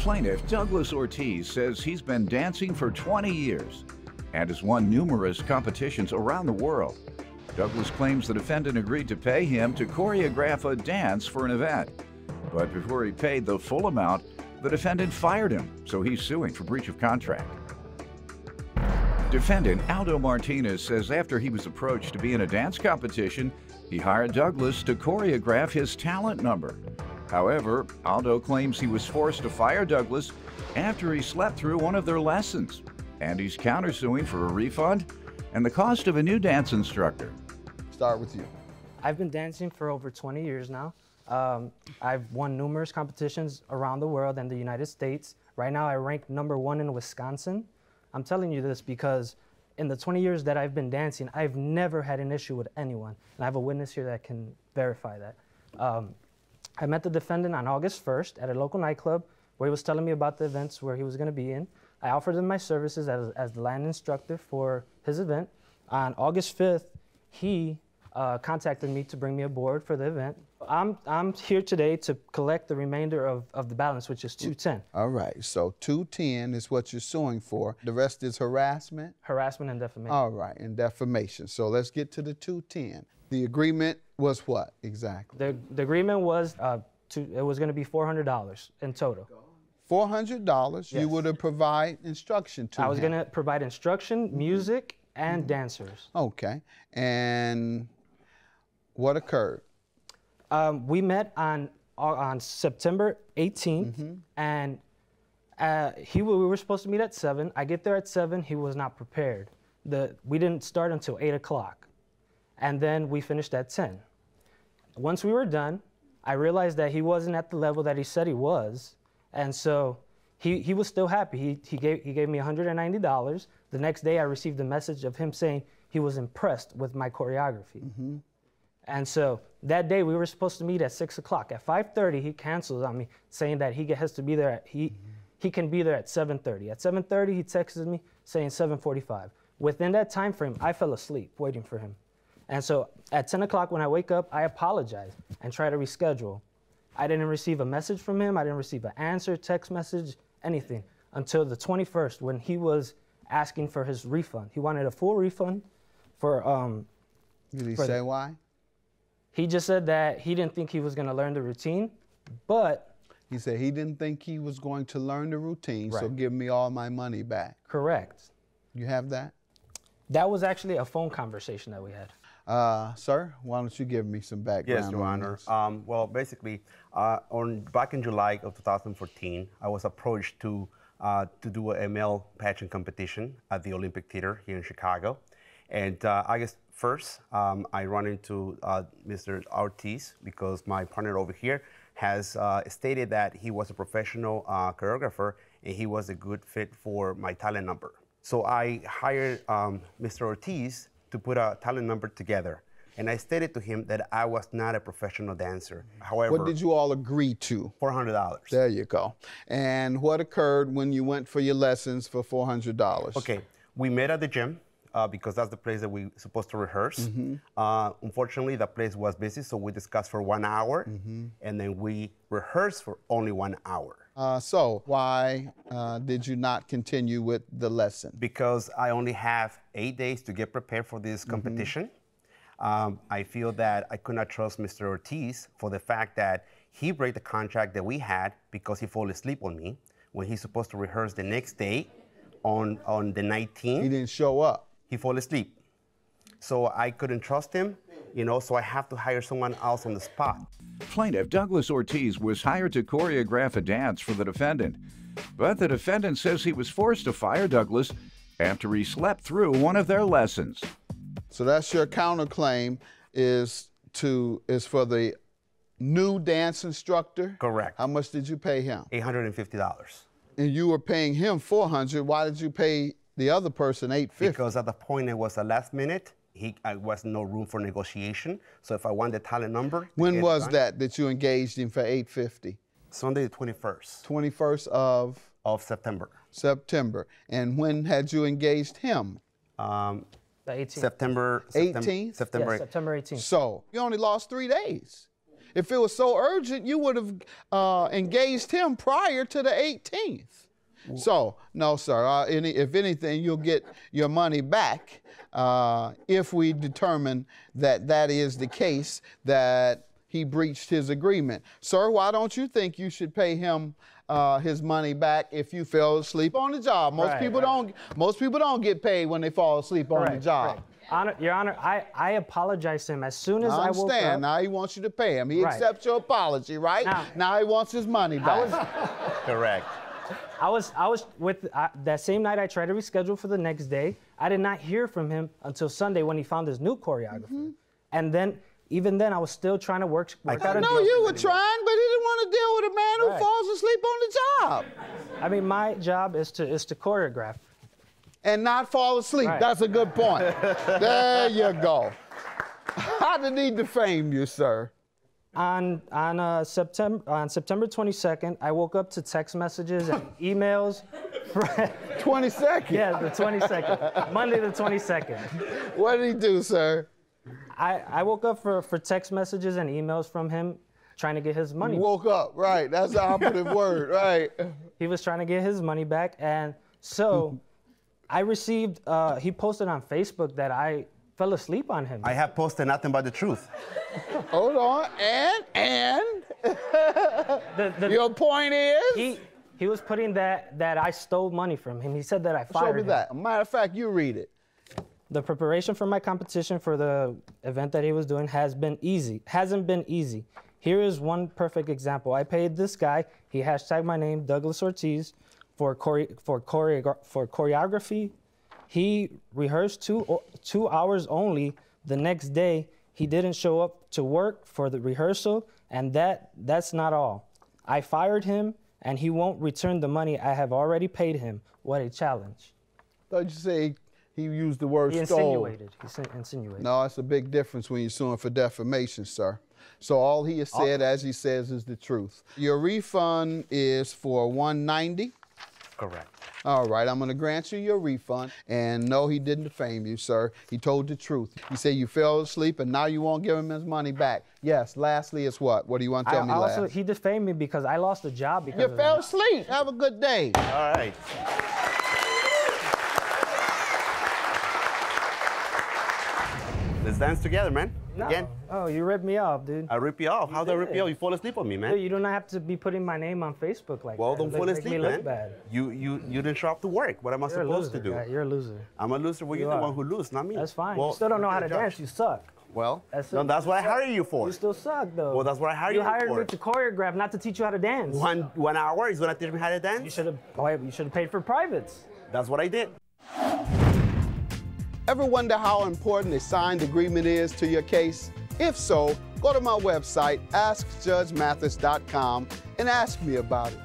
Plaintiff Douglas Ortiz says he's been dancing for 20 years and has won numerous competitions around the world. Douglas claims the defendant agreed to pay him to choreograph a dance for an event. But before he paid the full amount, the defendant fired him, so he's suing for breach of contract. Defendant ALDO MARTINEZ says after he was approached to be in a dance competition, he hired Douglas to choreograph his talent number. However, ALDO claims he was forced to fire Douglas after he slept through one of their lessons, and he's countersuing for a refund and the cost of a new dance instructor. Start with you. I've been dancing for over 20 years now. I've won numerous competitions around the world and the United States. Right now I rank #1 in Wisconsin. I'm telling you this because in the 20 years that I've been dancing, I've never had an issue with anyone. And I have a witness here that can verify that. I met the defendant on August 1st at a local nightclub where he was telling me about the events where he was going to be in. I offered him my services as the land instructor for his event. On August 5th, he contacted me to bring me aboard for the event. I'm here today to collect the remainder of the balance, which is $210. All right, so $210 is what you're suing for. The rest is harassment? Harassment and defamation. All right, and defamation. So let's get to the $210. The agreement was what exactly? The agreement was it was going to be $400 in total. $400. Yes. You were to provide instruction to him. I was going to provide instruction, music, and dancers. Okay, and what occurred? We met on September 18th, and we were supposed to meet at 7. I get there at 7. He was not prepared. We didn't start until 8 o'clock, and then we finished at 10. Once we were done, I realized that he wasn't at the level that he said he was, and so he was still happy. He gave me $190. The next day, I received a message of him saying he was impressed with my choreography. And so that day we were supposed to meet at 6 o'clock. At 5:30, he cancels on me, saying that he has to be there. He can be there at 7:30. At 7:30, he texted me saying 7:45. Within that time frame, I fell asleep waiting for him. And so at 10 o'clock when I wake up, I apologize and try to reschedule. I didn't receive a message from him. I didn't receive an answer, text message, anything until the 21st when he was asking for his refund. He wanted a full refund for. Did he say why? He just said that he didn't think he was going to learn the routine, but... He said he didn't think he was going to learn the routine, right. So give me all my money back. Correct. You have that? That was actually a phone conversation that we had. Sir, why don't you give me some background? Yes, Your Honor. Well, basically, back in July of 2014, I was approached to do a male pageant competition at the Olympic Theater here in Chicago. And August 1st, I run into Mr. ORTIZ because my partner over here has stated that he was a professional choreographer and he was a good fit for my talent number. So I hired Mr. ORTIZ to put a talent number together. And I stated to him that I was not a professional dancer. However, what did you all agree to? $400. There you go. And what occurred when you went for your lessons for $400? Okay, we met at the gym. Because that's the place that we're supposed to rehearse. Unfortunately, the place was busy, so we discussed for 1 hour, and then we rehearsed for only 1 hour. So why did you not continue with the lesson? Because I only have 8 days to get prepared for this competition. I feel that I could not trust Mr. ORTIZ for the fact that he broke the contract that we had because he fell asleep on me when he's supposed to rehearse the next day on the 19th. He didn't show up. He fell asleep. So I couldn't trust him, so I have to hire someone else on the spot. Plaintiff Douglas Ortiz was hired to choreograph a dance for the defendant, but the defendant says he was forced to fire Douglas after he slept through one of their lessons. So that's your counterclaim is for the new dance instructor? Correct. How much did you pay him? $850. And you were paying him $400. Why did you pay the other person $850? Because at the point it was the last minute, I was no room for negotiation. So if I want the talent number. When was that you engaged him for $850? Sunday the 21st. 21st of? Of September. September. And when had you engaged him? The 18th. September 18th? September. Yes, September 18th. So you only lost 3 days. If it was so urgent, you would have engaged him prior to the 18th. So, no, sir. If anything, you'll get your money back if we determine that that is the case, that he breached his agreement. Sir, why don't you think you should pay him his money back if you fell asleep on the job? Most people don't get paid when they fall asleep on the job. Your Honor, I apologized to him as soon as I woke up. Now he wants you to pay him. He accepts your apology, right? Now he wants his money back. Correct. I was with that same night. I tried to reschedule for the next day. I did not hear from him until Sunday when he found his new choreographer. And then, even then, I was still trying to work out a deal. No, you were trying, but he didn't want to deal with a man who falls asleep on the job. I mean, my job is to choreograph. And not fall asleep. That's a good point. There you go. How did he defame you, sir? On September 22nd, I woke up to text messages and emails. 22nd? Yeah, the 22nd. Monday the 22nd. What did he do, sir? I woke up for text messages and emails from him trying to get his money back. Woke up, right. That's the operative word, right. He was trying to get his money back, and so I received, he posted on Facebook that I fell asleep on him. I have posted nothing but the truth. Hold on, and? Your point is? He was putting that I stole money from him. He said that I fired him. Show me that. Matter of fact, you read it. The preparation for my competition for the event that he was doing hasn't been easy. Here is one perfect example. I paid this guy, he hashtagged my name, Douglas Ortiz, for choreography. He rehearsed two hours only. The next day, he didn't show up to work for the rehearsal, and that's not all. I fired him, and he won't return the money I have already paid him. What a challenge. Thought you say he used the word stole. He insinuated. No, it's a big difference when you're suing for defamation, sir. So all he has said, as he says, is the truth. Your refund is for $190. Correct. All right, I'm going to grant you your refund. And no, he didn't defame you, sir. He told the truth. He said you fell asleep and now you won't give him his money back. Yes, lastly is what? What do you want to tell me last? He defamed me because I lost a job because you fell asleep. Have a good day. All right. Let's dance together, man. No. Again. Oh, you ripped me off, dude. I rip you off. How did I rip you off? You fall asleep on me, man. Dude, you don't have to be putting my name on Facebook like that. Well, don't fall asleep, me man. Look bad. You didn't show up to work. What am I supposed to do? Guy. You're a loser. I'm a loser. Well, you're the one who loses, not me. That's fine. Well, you still don't know how to dance. You suck. Well, that's what I hired you for. You still suck, though. Well, that's what I hired you for. You hired me to choreograph, not to teach you how to dance. 1 hour is going to teach me how to dance? You should have paid for privates. That's what I did. Ever wonder how important a signed agreement is to your case? If so, go to my website, askjudgemathis.com, and ask me about it.